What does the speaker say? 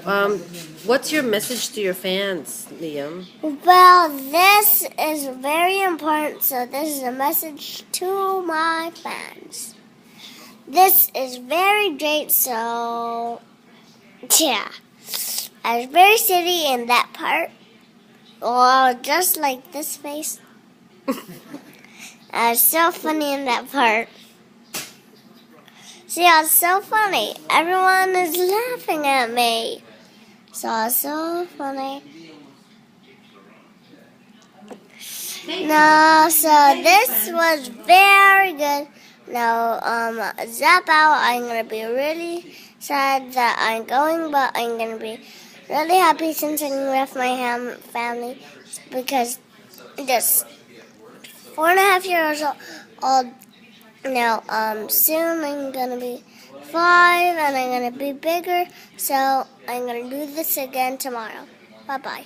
Um, what's your message to your fans, Liam? Well, this is very important, so this is a message to my fans. This is very great, so yeah. I was very silly in that part. Well, just like this face. I was so funny in that part. See, I was so funny. Everyone is laughing at me. So I was so funny. No, so this was very good. Now, zap out. I'm gonna be really sad that I'm going, but I'm gonna be really happy since I'm with my family because just 4.5 years old now. Soon I'm gonna be 5, and I'm gonna be bigger. So I'm gonna do this again tomorrow. Bye bye.